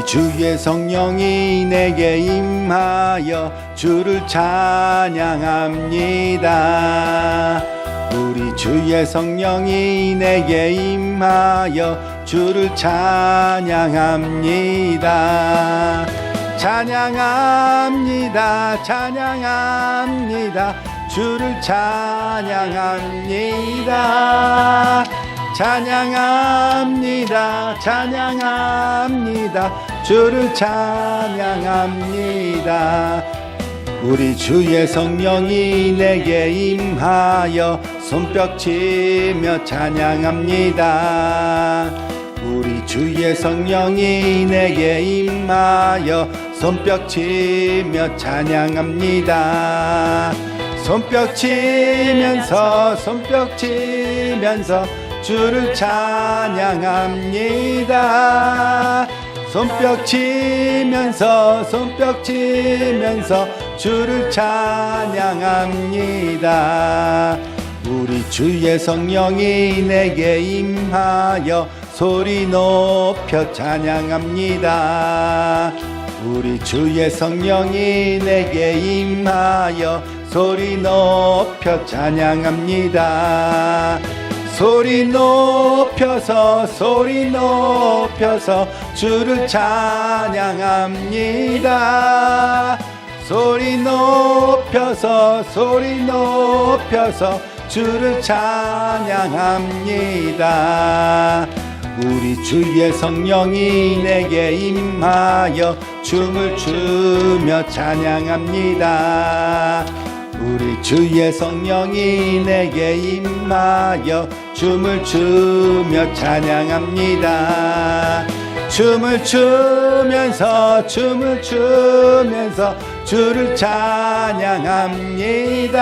주의 성령이 내게 임하여 주를 찬양합니다. 우리 주의 성령이 내게 임하여 주를 찬양합니다. 찬양합니다. 찬양합니다. 주를 찬양합니다. 찬양합니다. 찬양합니다. 주를 찬양합니다. 우리 주의 성령이 내게 임하여 손뼉치며 찬양합니다. 우리 주의 성령이 내게 임하여 손뼉치며 찬양합니다. 손뼉치면서 주를 찬양합니다. 손뼉치면서 주를 찬양합니다. 우리 주의 성령이 내게 임하여 소리 높여 찬양합니다. 우리 주의 성령이 내게 임하여 소리 높여 찬양합니다. 소리 높여서 주를 찬양합니다. 소리 높여서 주를 찬양합니다. 우리 주의 성령이 내게 임하여 춤을 추며 찬양합니다. 우리 주의 성령이 내게 임하여 춤을 추며 찬양합니다. 춤을 추면서 주를 찬양합니다.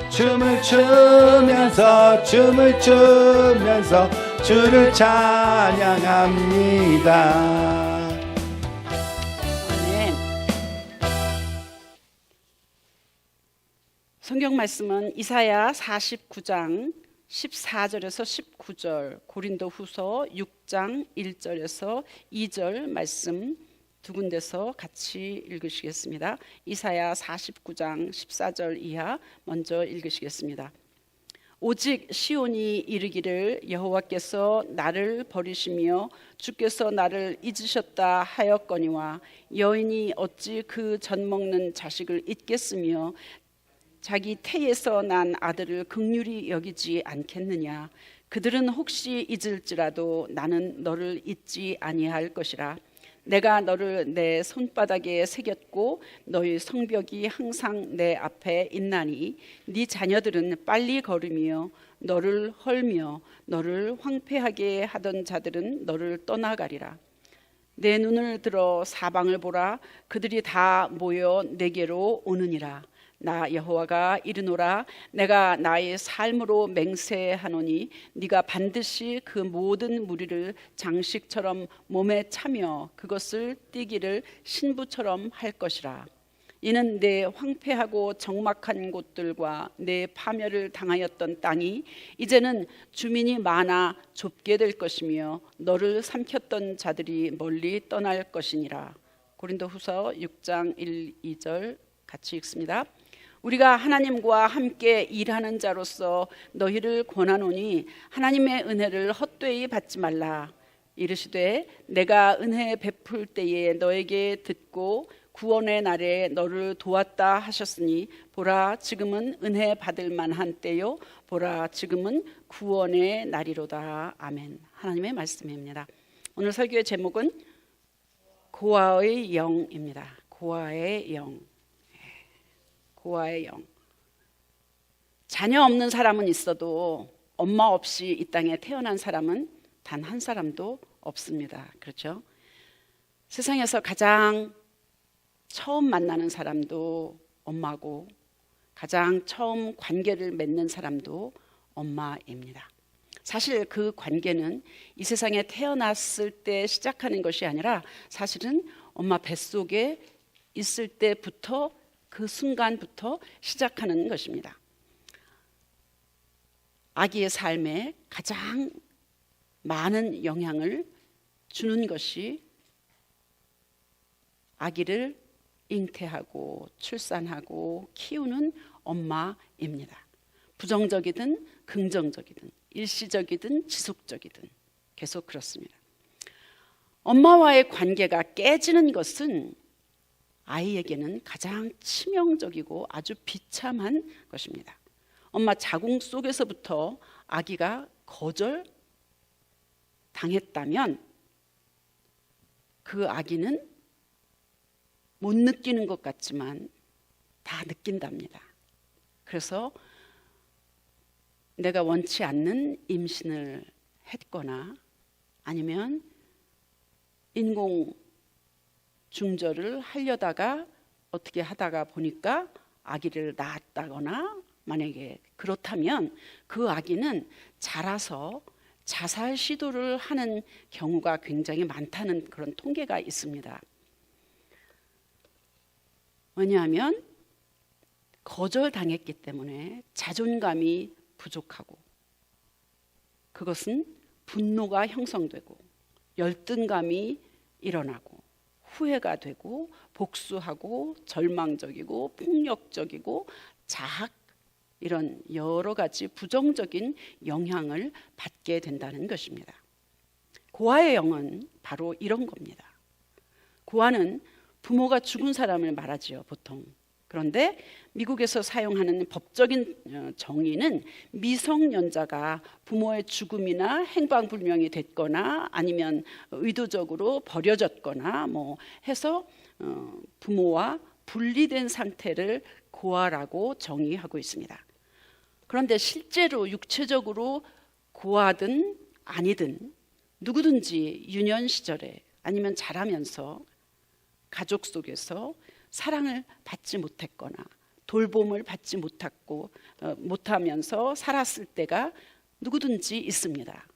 춤을 추면서 주를 찬양합니다. 성경 말씀은 이사야 49장 14절에서 19절, 고린도후서 6장 1절에서 2절 말씀 두 군데서 같이 읽으시겠습니다. 이사야 49장 14절 이하 먼저 읽으시겠습니다. 오직 시온이 이르기를 여호와께서 나를 버리시며 주께서 나를 잊으셨다 하였거니와 여인이 어찌 그 젖먹는 자식을 잊겠으며 자기 태에서 난 아들을 긍휼히 여기지 않겠느냐. 그들은 혹시 잊을지라도 나는 너를 잊지 아니할 것이라. 내가 너를 내 손바닥에 새겼고 너희 성벽이 항상 내 앞에 있나니 네 자녀들은 빨리 걸으며 너를 헐며 너를 황폐하게 하던 자들은 너를 떠나가리라. 내 눈을 들어 사방을 보라. 그들이 다 모여 내게로 오느니라. 나 여호와가 이르노라. 내가 나의 삶으로 맹세하노니 네가 반드시 그 모든 무리를 장식처럼 몸에 차며 그것을 띠기를 신부처럼 할 것이라. 이는 내 황폐하고 적막한 곳들과 내 파멸을 당하였던 땅이 이제는 주민이 많아 좁게 될 것이며 너를 삼켰던 자들이 멀리 떠날 것이니라. 고린도후서 6장 1, 2절 같이 읽습니다. 우리가 하나님과 함께 일하는 자로서 너희를 권하노니 하나님의 은혜를 헛되이 받지 말라. 이르시되 내가 은혜 베풀 때에 너에게 듣고 구원의 날에 너를 도왔다 하셨으니 보라 지금은 은혜 받을 만한 때요 보라 지금은 구원의 날이로다. 아멘. 하나님의 말씀입니다. 오늘 설교의 제목은 고아의 영입니다. 고아의 영. 고아의 영. 자녀 없는 사람은 있어도 엄마 없이 이 땅에 태어난 사람은 단 한 사람도 없습니다. 그렇죠? 세상에서 가장 처음 만나는 사람도 엄마고 가장 처음 관계를 맺는 사람도 엄마입니다. 사실 그 관계는 이 세상에 태어났을 때 시작하는 것이 아니라 사실은 엄마 뱃속에 있을 때부터 그 순간부터 시작하는 것입니다. 아기의 삶에 가장 많은 영향을 주는 것이 아기를 잉태하고 출산하고 키우는 엄마입니다. 부정적이든 긍정적이든 일시적이든 지속적이든 계속 그렇습니다. 엄마와의 관계가 깨지는 것은 아이에게는 가장 치명적이고 아주 비참한 것입니다. 엄마 자궁 속에서부터 아기가 거절당했다면 그 아기는 못 느끼는 것 같지만 다 느낀답니다. 그래서 내가 원치 않는 임신을 했거나 아니면 인공 중절을 하려다가 어떻게 하다가 보니까 아기를 낳았다거나 만약에 그렇다면 그 아기는 자라서 자살 시도를 하는 경우가 굉장히 많다는 그런 통계가 있습니다. 왜냐하면 거절당했기 때문에 자존감이 부족하고 그것은 분노가 형성되고 열등감이 일어나고 후회가 되고 복수하고 절망적이고 폭력적이고 자학 이런 여러 가지 부정적인 영향을 받게 된다는 것입니다. 고아의 영은 바로 이런 겁니다. 고아는 부모가 죽은 사람을 말하지요, 보통. 그런데 미국에서 사용하는 법적인 정의는 미성년자가 부모의 죽음이나 행방불명이 됐거나 아니면 의도적으로 버려졌거나 뭐 해서 부모와 분리된 상태를 고아라고 정의하고 있습니다. 그런데 실제로 육체적으로 고아든 아니든 누구든지 유년 시절에 아니면 자라면서 가족 속에서 사랑을 받지 못했거나 돌봄을 받지 못하면서 살았을 때가 누구든지 있습니다.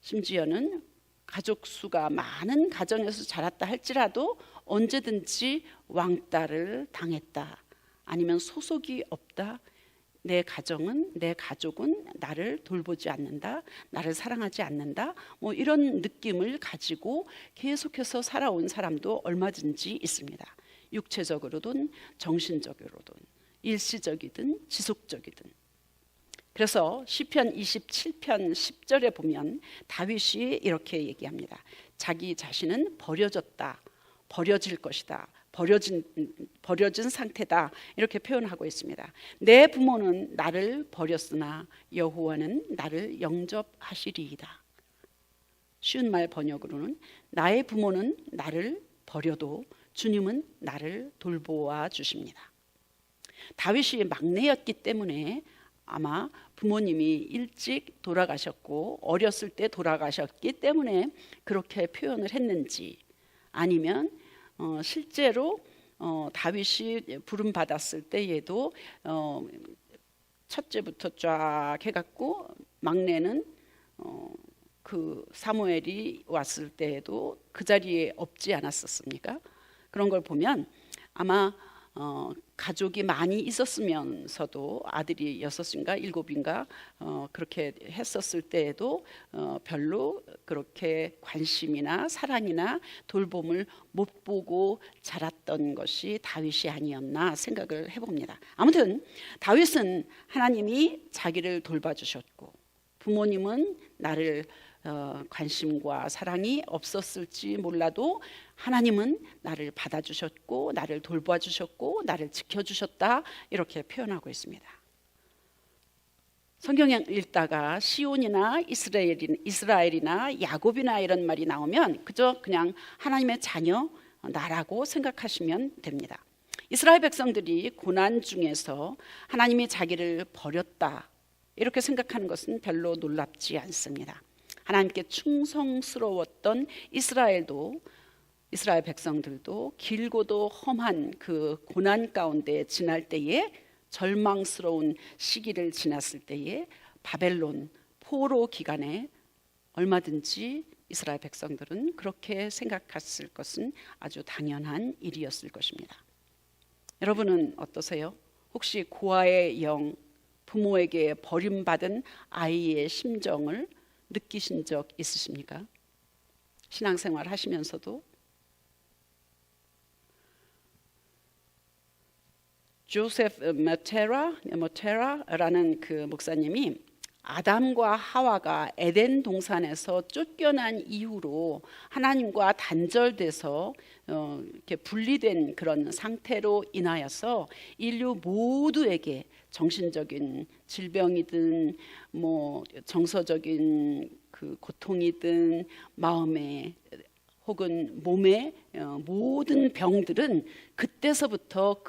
심지어는 가족 수가 많은 가정에서 자랐다 할지라도 언제든지 왕따를 당했다 아니면 소속이 없다, 내 가족은 나를 돌보지 않는다, 나를 사랑하지 않는다, 뭐 이런 느낌을 가지고 계속해서 살아온 사람도 얼마든지 있습니다. 육체적으로든 정신적으로든 일시적이든 지속적이든. 그래서 시편 27편 10절에 보면 다윗이 이렇게 얘기합니다. 자기 자신은 버려졌다, 버려질 것이다, 버려진 상태다 이렇게 표현하고 있습니다. 내 부모는 나를 버렸으나 여호와는 나를 영접하시리이다. 쉬운 말 번역으로는 나의 부모는 나를 버려도 주님은 나를 돌보아 주십니다. 다윗이 막내였기 때문에 아마 부모님이 일찍 돌아가셨고 어렸을 때 돌아가셨기 때문에 그렇게 표현을 했는지 아니면 실제로 다윗이 부름 받았을 때에도 첫째부터 쫙 해갖고 막내는 그 사무엘이 왔을 때에도 그 자리에 없지 않았었습니까? 그런 걸 보면 아마 가족이 많이 있었으면서도 아들이 6인가 7인가 그렇게 했었을 때에도 별로 그렇게 관심이나 사랑이나 돌봄을 못 보고 자랐던 것이 다윗이 아니었나 생각을 해봅니다. 아무튼 다윗은 하나님이 자기를 돌봐주셨고 부모님은 나를 관심과 사랑이 없었을지 몰라도 하나님은 나를 받아주셨고 나를 돌봐주셨고 나를 지켜주셨다 이렇게 표현하고 있습니다. 성경을 읽다가 시온이나 이스라엘이나 야곱이나 이런 말이 나오면 그냥 하나님의 자녀 나라고 생각하시면 됩니다. 이스라엘 백성들이 고난 중에서 하나님이 자기를 버렸다 이렇게 생각하는 것은 별로 놀랍지 않습니다. 하나님께 충성스러웠던 이스라엘 백성들도 길고도 험한 그 고난 가운데 지날 때에 절망스러운 시기를 지났을 때에 바벨론 포로 기간에 얼마든지 이스라엘 백성들은 그렇게 생각했을 것은 아주 당연한 일이었을 것입니다. 여러분은 어떠세요? 혹시 고아의 영, 부모에게 버림받은 아이의 심정을 느끼신 적 있으십니까? 신앙생활 하시면서도 조세프 모테라라는 그 목사님이 아담과 하와가 에덴 동산에서 쫓겨난 이후로 하나님과 단절돼서 이렇게 분리된 그런 상태로 인하여서 인류 모두에게 정신적인 질병이든 뭐 정서적인 그 고통이든 마음의 혹은 몸의 모든 병들은 그때서부터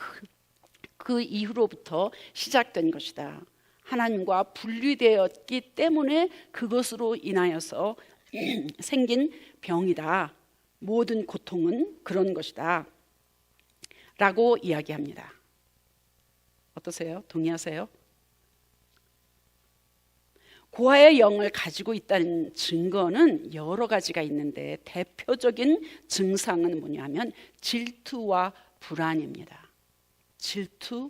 그 이후로부터 시작된 것이다. 하나님과 분리되었기 때문에 그것으로 인하여서 생긴 병이다. 모든 고통은 그런 것이다. 라고 이야기합니다. 어떠세요? 동의하세요? 고아의 영을 가지고 있다는 증거는 여러 가지가 있는데 대표적인 증상은 뭐냐면 질투와 불안입니다. 질투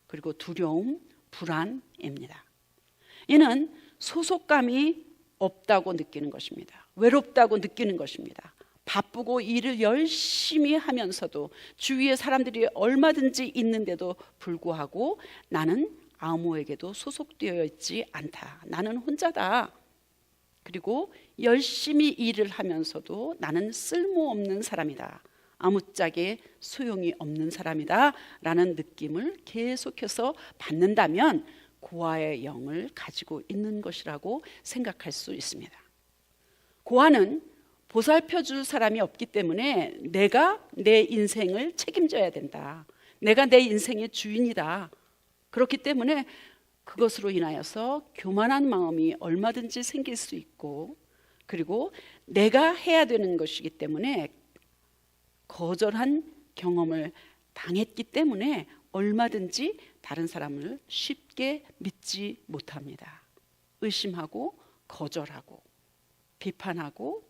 그리고 두려움, 불안입니다. 이는 소속감이 없다고 느끼는 것입니다. 외롭다고 느끼는 것입니다. 바쁘고 일을 열심히 하면서도 주위에 사람들이 얼마든지 있는데도 불구하고 나는 아무에게도 소속되어 있지 않다. 나는 혼자다. 그리고 열심히 일을 하면서도 나는 쓸모없는 사람이다. 아무짝에 소용이 없는 사람이다 라는 느낌을 계속해서 받는다면 고아의 영을 가지고 있는 것이라고 생각할 수 있습니다. 고아는 보살펴 줄 사람이 없기 때문에 내가 내 인생을 책임져야 된다. 내가 내 인생의 주인이다. 그렇기 때문에 그것으로 인하여서 교만한 마음이 얼마든지 생길 수 있고, 그리고 내가 해야 되는 것이기 때문에 거절한 경험을 당했기 때문에 얼마든지 다른 사람을 쉽게 믿지 못합니다. 의심하고 거절하고 비판하고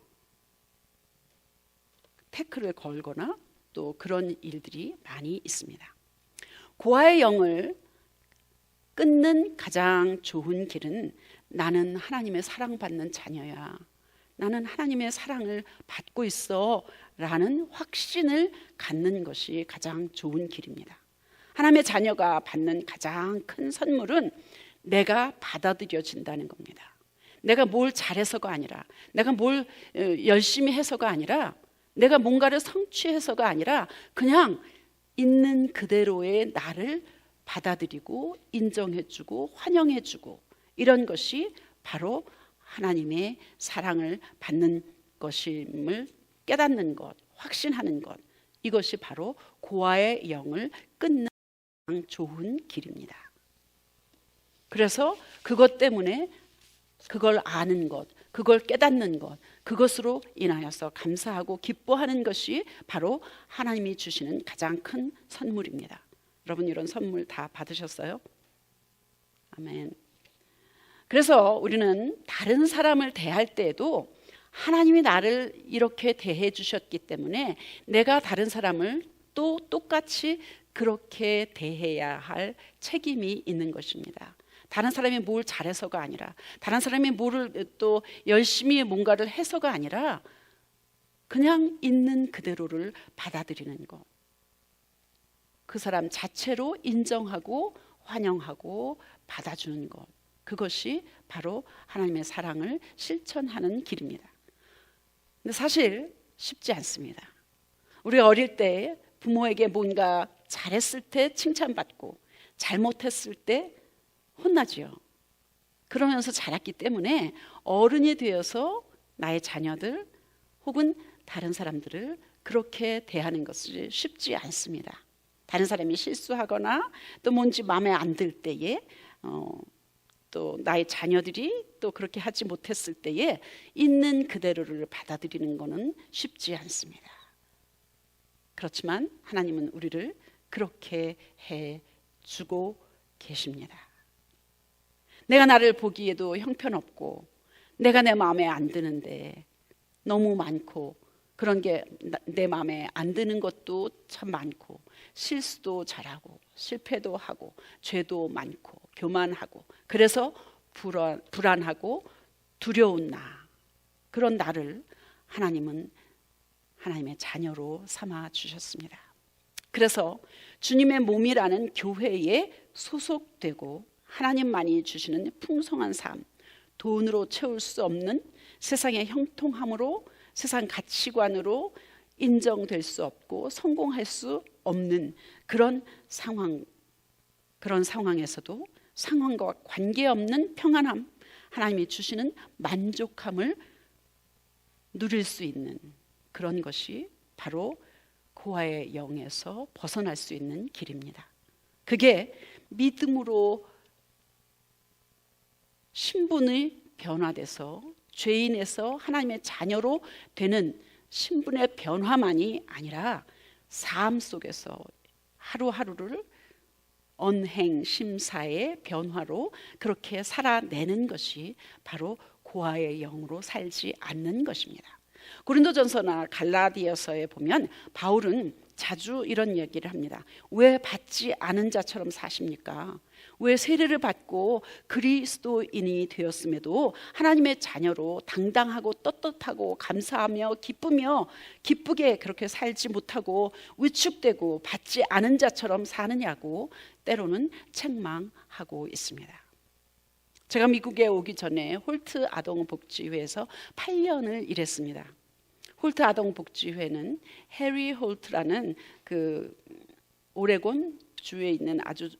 태클을 걸거나 또 그런 일들이 많이 있습니다. 고아의 영을 끊는 가장 좋은 길은 나는 하나님의 사랑받는 자녀야. 나는 하나님의 사랑을 받고 있어 라는 확신을 갖는 것이 가장 좋은 길입니다. 하나님의 자녀가 받는 가장 큰 선물은 내가 받아들여진다는 겁니다. 내가 뭘 잘해서가 아니라, 내가 뭘 열심히 해서가 아니라, 내가 뭔가를 성취해서가 아니라 그냥 있는 그대로의 나를 받아들이고 인정해주고 환영해주고, 이런 것이 바로 하나님의 사랑을 받는 것임을 깨닫는 것, 확신하는 것, 이것이 바로 고아의 영을 끊는 가장 좋은 길입니다. 그래서 그것 때문에 그걸 아는 것, 그걸 깨닫는 것, 그것으로 인하여서 감사하고 기뻐하는 것이 바로 하나님이 주시는 가장 큰 선물입니다. 여러분 이런 선물 다 받으셨어요? 아멘. 그래서 우리는 다른 사람을 대할 때에도 하나님이 나를 이렇게 대해 주셨기 때문에 내가 다른 사람을 또 똑같이 그렇게 대해야 할 책임이 있는 것입니다. 다른 사람이 뭘 잘해서가 아니라, 다른 사람이 뭐를 또 열심히 뭔가를 해서가 아니라 그냥 있는 그대로를 받아들이는 것. 그 사람 자체로 인정하고 환영하고 받아주는 것. 그것이 바로 하나님의 사랑을 실천하는 길입니다. 근데 사실 쉽지 않습니다. 우리 어릴 때 부모에게 뭔가 잘했을 때 칭찬받고 잘못했을 때 혼나지요. 그러면서 자랐기 때문에 어른이 되어서 나의 자녀들 혹은 다른 사람들을 그렇게 대하는 것이 쉽지 않습니다. 다른 사람이 실수하거나 또 뭔지 마음에 안 들 때에 또 나의 자녀들이 또 그렇게 하지 못했을 때에 있는 그대로를 받아들이는 것은 쉽지 않습니다. 그렇지만 하나님은 우리를 그렇게 해주고 계십니다. 내가 나를 보기에도 형편없고 내가 내 마음에 안 드는데 너무 많고, 그런 게 내 마음에 안 드는 것도 참 많고, 실수도 잘하고 실패도 하고 죄도 많고 교만하고, 그래서 불안하고 두려운 나, 그런 나를 하나님은 하나님의 자녀로 삼아 주셨습니다. 그래서 주님의 몸이라는 교회에 소속되고 하나님만이 주시는 풍성한 삶, 돈으로 채울 수 없는 세상의 형통함으로, 세상 가치관으로 인정될 수 없고 성공할 수 없는 그런 상황에서도 상황과 관계없는 평안함, 하나님이 주시는 만족함을 누릴 수 있는 그런 것이 바로 고아의 영에서 벗어날 수 있는 길입니다. 그게 믿음으로 신분이 변화돼서 죄인에서 하나님의 자녀로 되는 신분의 변화만이 아니라 삶 속에서 하루하루를 언행심사의 변화로 그렇게 살아내는 것이 바로 고아의 영으로 살지 않는 것입니다. 고린도전서나 갈라디아서에 보면 바울은 자주 이런 얘기를 합니다. 왜 받지 않은 자처럼 사십니까? 왜 세례를 받고 그리스도인이 되었음에도 하나님의 자녀로 당당하고 떳떳하고 감사하며 기쁘게 그렇게 살지 못하고 위축되고 받지 않은 자처럼 사느냐고 때로는 책망하고 있습니다. 제가 미국에 오기 전에 홀트 아동복지회에서 8년을 일했습니다. 홀트 아동복지회는 해리 홀트라는 그 오레곤 주에 있는 아주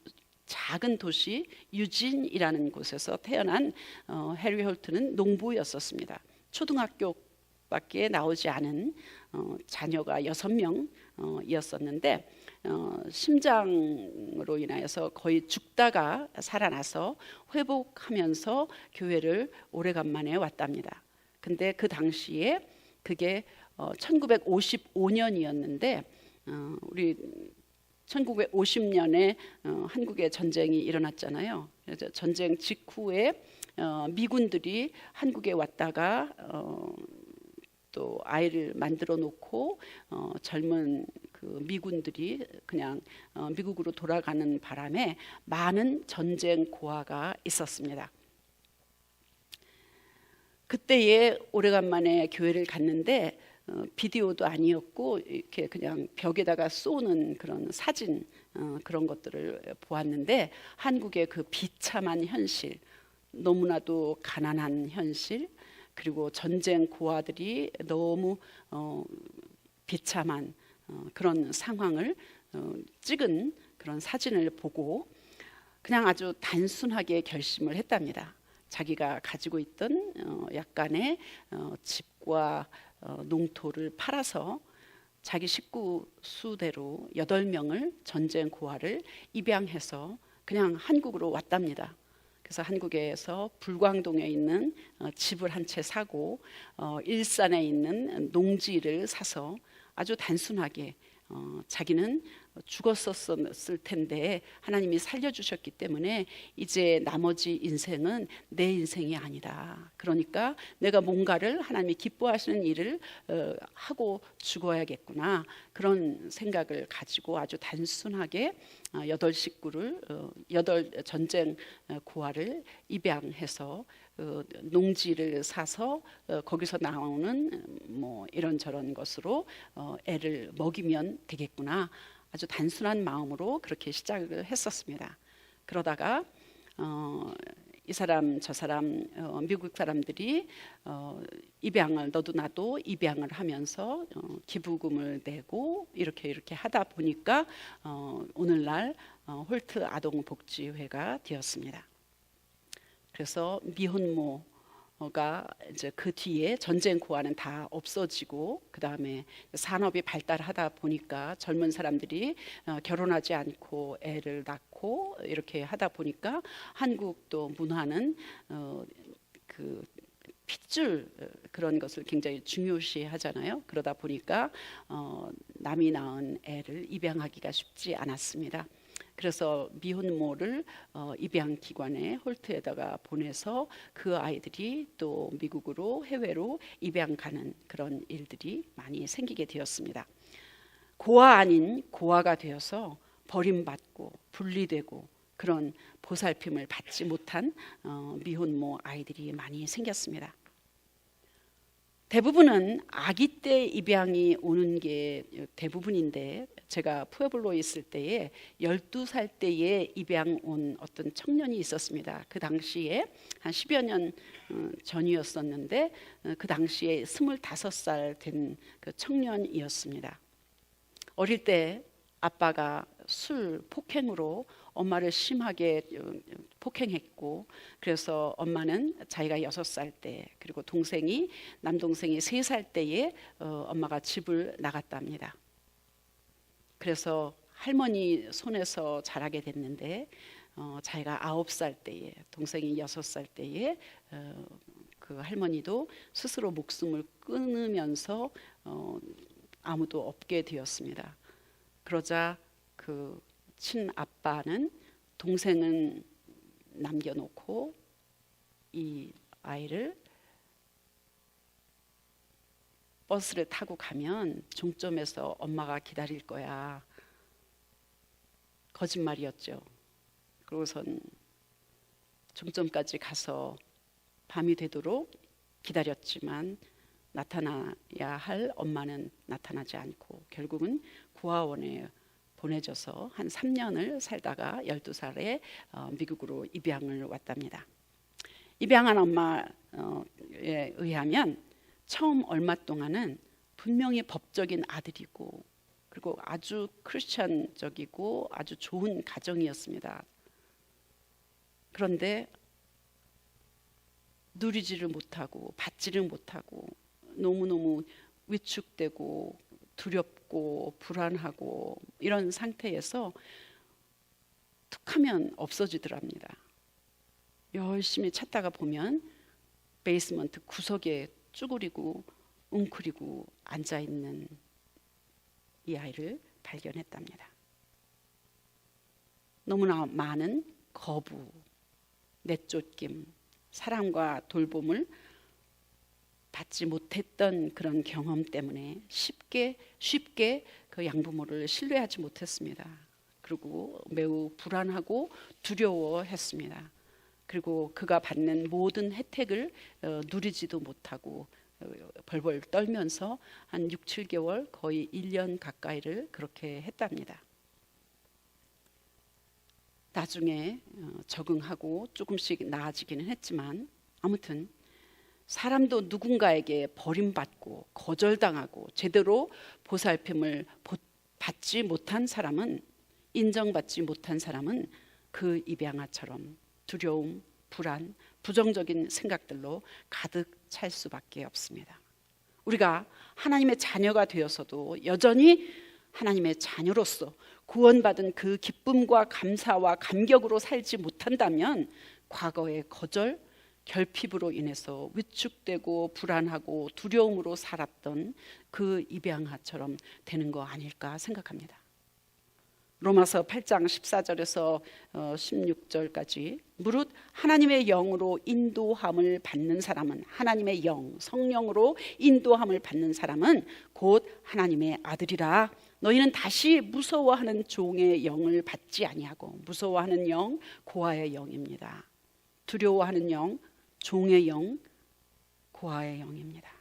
작은 도시 유진이라는 곳에서 태어난 해리 홀트는 농부였었습니다. 초등학교밖에 나오지 않은 자녀가 6명이었었는데 심장으로 인하여서 거의 죽다가 살아나서 회복하면서 교회를 오래간만에 왔답니다. 근데 그 당시에 그게 1955년이었는데 우리 1950년에 한국에 전쟁이 일어났잖아요. 그래서 전쟁 직후에 미군들이 한국에 왔다가 또 아이를 만들어 놓고 젊은 그 미군들이 그냥 미국으로 돌아가는 바람에 많은 전쟁 고아가 있었습니다. 그때에 오래간만에 교회를 갔는데 비디오도 아니었고 이렇게 그냥 벽에다가 쏘는 그런 사진 그런 것들을 보았는데 한국의 그 비참한 현실, 너무나도 가난한 현실, 그리고 전쟁 고아들이 너무 비참한 그런 상황을 찍은 그런 사진을 보고 그냥 아주 단순하게 결심을 했답니다. 자기가 가지고 있던 약간의 집과 농토를 팔아서 자기 식구 수대로 8명을 전쟁 고아를 입양해서 그냥 한국으로 왔답니다. 그래서 한국에서 불광동에 있는 집을 한 채 사고 일산에 있는 농지를 사서 아주 단순하게 자기는 죽었었을 텐데 하나님이 살려주셨기 때문에 이제 나머지 인생은 내 인생이 아니다. 그러니까 내가 뭔가를 하나님이 기뻐하시는 일을 하고 죽어야겠구나. 그런 생각을 가지고 아주 단순하게 8 전쟁 고아를 입양해서 농지를 사서 거기서 나오는 뭐 이런저런 것으로 애를 먹이면 되겠구나. 아주 단순한 마음으로 그렇게 시작을 했었습니다. 그러다가 이 사람 저 사람 미국 사람들이 입양을 너도 나도 입양을 하면서 기부금을 내고 이렇게 하다 보니까 오늘날 홀트 아동복지회가 되었습니다. 그래서 미혼모가 이제 그 뒤에 전쟁 고아는 다 없어지고 그 다음에 산업이 발달하다 보니까 젊은 사람들이 결혼하지 않고 애를 낳고 이렇게 하다 보니까 한국도 문화는 그 핏줄 그런 것을 굉장히 중요시 하잖아요. 그러다 보니까 남이 낳은 애를 입양하기가 쉽지 않았습니다. 그래서 미혼모를 입양기관에 홀트에다가 보내서 그 아이들이 또 미국으로 해외로 입양 가는 그런 일들이 많이 생기게 되었습니다. 고아 아닌 고아가 되어서 버림받고 분리되고 그런 보살핌을 받지 못한 미혼모 아이들이 많이 생겼습니다. 대부분은 아기 때 입양이 오는 게 대부분인데, 제가 푸에블로에 있을 때에 12살 때에 입양 온 어떤 청년이 있었습니다. 그 당시에 한 10여 년 전이었었는데, 그 당시에 25살 된 그 청년이었습니다. 어릴 때 아빠가 술 폭행으로 엄마를 심하게 폭행했고, 그래서 엄마는 자기가 6살 때, 그리고 남동생이 3살 때에 엄마가 집을 나갔답니다. 그래서 할머니 손에서 자라게 됐는데, 자기가 9살 때에, 동생이 6살 때에 그 할머니도 스스로 목숨을 끊으면서 아무도 없게 되었습니다. 그러자 그 친아빠는 동생은 남겨놓고 이 아이를 버스를 타고 가면 종점에서 엄마가 기다릴 거야. 거짓말이었죠. 그러고선 종점까지 가서 밤이 되도록 기다렸지만 나타나야 할 엄마는 나타나지 않고 결국은 구하원에 보내져서 한 3년을 살다가 12살에 미국으로 입양을 왔답니다. 입양한 엄마에 의하면 처음 얼마 동안은 분명히 법적인 아들이고, 그리고 아주 크리스찬적이고 아주 좋은 가정이었습니다. 그런데 누리지를 못하고 받지를 못하고 너무너무 위축되고 두렵고 불안하고 이런 상태에서 툭하면 없어지더랍니다. 열심히 찾다가 보면 베이스먼트 구석에 쭈그리고 웅크리고 앉아있는 이 아이를 발견했답니다. 너무나 많은 거부, 내쫓김, 사랑과 돌봄을 받지 못했던 그런 경험 때문에 쉽게 그 양부모를 신뢰하지 못했습니다. 그리고 매우 불안하고 두려워했습니다. 그리고 그가 받는 모든 혜택을 누리지도 못하고 벌벌 떨면서 한 6, 7개월 거의 1년 가까이를 그렇게 했답니다. 나중에 적응하고 조금씩 나아지기는 했지만, 아무튼 사람도 누군가에게 버림받고 거절당하고 제대로 보살핌을 받지 못한 사람은, 인정받지 못한 사람은 그 입양아처럼 두려움, 불안, 부정적인 생각들로 가득 찰 수밖에 없습니다. 우리가 하나님의 자녀가 되어서도 여전히 하나님의 자녀로서 구원받은 그 기쁨과 감사와 감격으로 살지 못한다면 과거의 거절, 결핍으로 인해서 위축되고 불안하고 두려움으로 살았던 그 입양아처럼 되는 거 아닐까 생각합니다. 로마서 8장 14절에서 16절까지 무릇 하나님의 영으로 인도함을 받는 사람은, 하나님의 영, 성령으로 인도함을 받는 사람은 곧 하나님의 아들이라. 너희는 다시 무서워하는 종의 영을 받지 아니하고, 무서워하는 영, 고아의 영입니다. 두려워하는 영, 종의 영, 고아의 영입니다.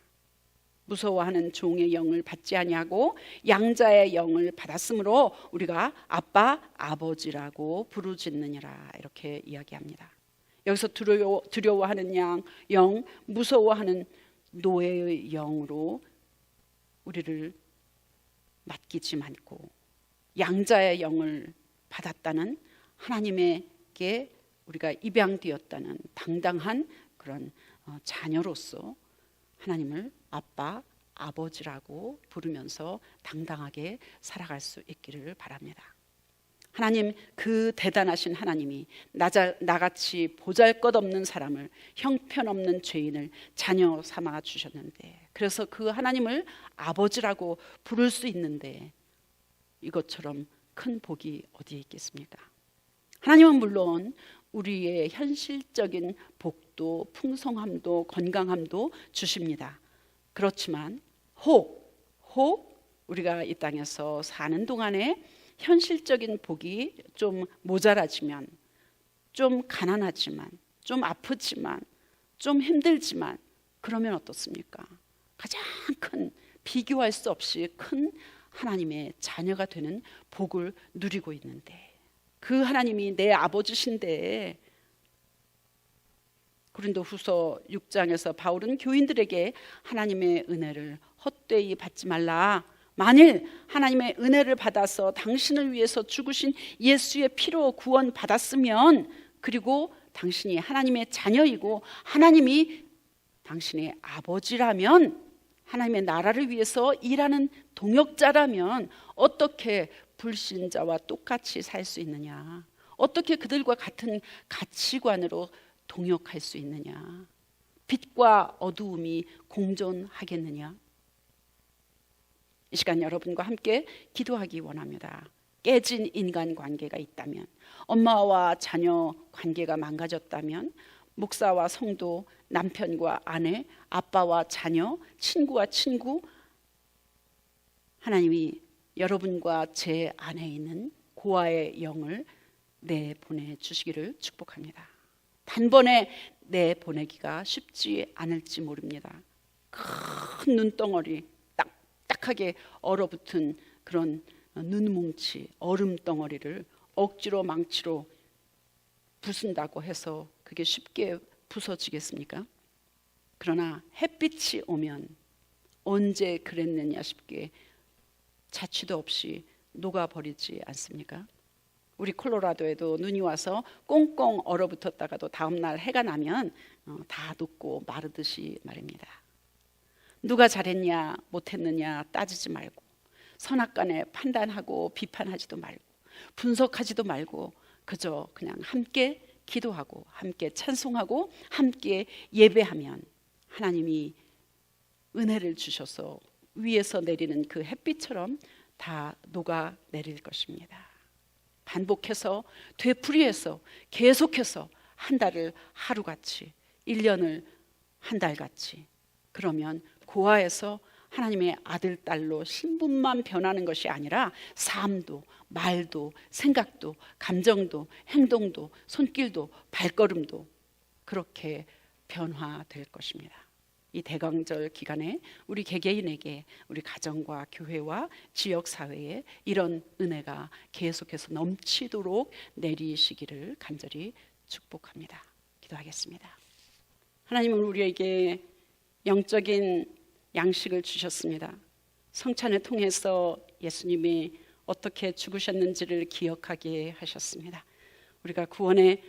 무서워하는 종의 영을 받지 아니하고 양자의 영을 받았으므로 우리가 아빠, 아버지라고 부르짖느니라, 이렇게 이야기합니다. 여기서 두려워하는 영, 무서워하는 노예의 영으로 우리를 맡기지 않고 양자의 영을 받았다는, 하나님에게 우리가 입양되었다는 당당한 그런 자녀로서 하나님을 아빠, 아버지라고 부르면서 당당하게 살아갈 수 있기를 바랍니다. 하나님, 그 대단하신 하나님이 나같이 보잘것없는 사람을, 형편없는 죄인을 자녀 삼아 주셨는데, 그래서 그 하나님을 아버지라고 부를 수 있는데 이것처럼 큰 복이 어디에 있겠습니까? 하나님은 물론 우리의 현실적인 복도, 풍성함도, 건강함도 주십니다. 그렇지만 혹 우리가 이 땅에서 사는 동안에 현실적인 복이 좀 모자라지면, 좀 가난하지만, 좀 아프지만, 좀 힘들지만, 그러면 어떻습니까? 가장 큰, 비교할 수 없이 큰 하나님의 자녀가 되는 복을 누리고 있는데, 그 하나님이 내 아버지신데, 고린도후서 6장에서 바울은 교인들에게 하나님의 은혜를 헛되이 받지 말라. 만일 하나님의 은혜를 받아서 당신을 위해서 죽으신 예수의 피로 구원 받았으면, 그리고 당신이 하나님의 자녀이고 하나님이 당신의 아버지라면, 하나님의 나라를 위해서 일하는 동역자라면 어떻게 불신자와 똑같이 살 수 있느냐? 어떻게 그들과 같은 가치관으로 동역할 수 있느냐? 빛과 어두움이 공존하겠느냐? 이 시간 여러분과 함께 기도하기 원합니다. 깨진 인간관계가 있다면, 엄마와 자녀 관계가 망가졌다면, 목사와 성도, 남편과 아내, 아빠와 자녀, 친구와 친구, 하나님이 여러분과 제 안에 있는 고아의 영을 내보내주시기를 축복합니다. 단번에 내보내기가 쉽지 않을지 모릅니다. 큰 눈덩어리, 딱딱하게 얼어붙은 그런 눈뭉치, 얼음덩어리를 억지로 망치로 부순다고 해서 그게 쉽게 부서지겠습니까? 그러나 햇빛이 오면 언제 그랬느냐 싶게 자취도 없이 녹아버리지 않습니까? 우리 콜로라도에도 눈이 와서 꽁꽁 얼어붙었다가도 다음날 해가 나면 다 녹고 마르듯이 말입니다. 누가 잘했냐 못했느냐 따지지 말고, 선악간에 판단하고 비판하지도 말고, 분석하지도 말고, 그저 그냥 함께 기도하고 함께 찬송하고 함께 예배하면 하나님이 은혜를 주셔서 위에서 내리는 그 햇빛처럼 다 녹아 내릴 것입니다. 반복해서, 되풀이해서, 계속해서 한 달을 하루같이, 1년을 한 달같이, 그러면 고아에서 하나님의 아들, 딸로 신분만 변하는 것이 아니라 삶도, 말도, 생각도, 감정도, 행동도, 손길도, 발걸음도 그렇게 변화될 것입니다. 이 대강절 기간에 우리 개개인에게, 우리 가정과 교회와 지역사회에 이런 은혜가 계속해서 넘치도록 내리시기를 간절히 축복합니다. 기도하겠습니다. 하나님은 우리에게 영적인 양식을 주셨습니다. 성찬을 통해서 예수님이 어떻게 죽으셨는지를 기억하게 하셨습니다. 우리가 구원의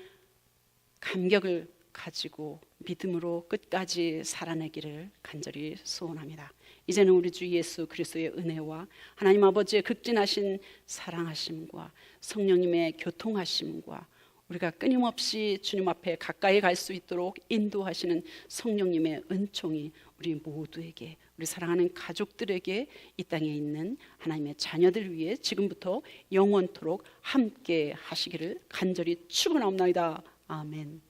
감격을 가지고 믿음으로 끝까지 살아내기를 간절히 소원합니다. 이제는 우리 주 예수 그리스도의 은혜와 하나님 아버지의 극진하신 사랑하심과 성령님의 교통하심과 우리가 끊임없이 주님 앞에 가까이 갈 수 있도록 인도하시는 성령님의 은총이 우리 모두에게, 우리 사랑하는 가족들에게, 이 땅에 있는 하나님의 자녀들 위해 지금부터 영원토록 함께 하시기를 간절히 축원하옵나이다. 아멘.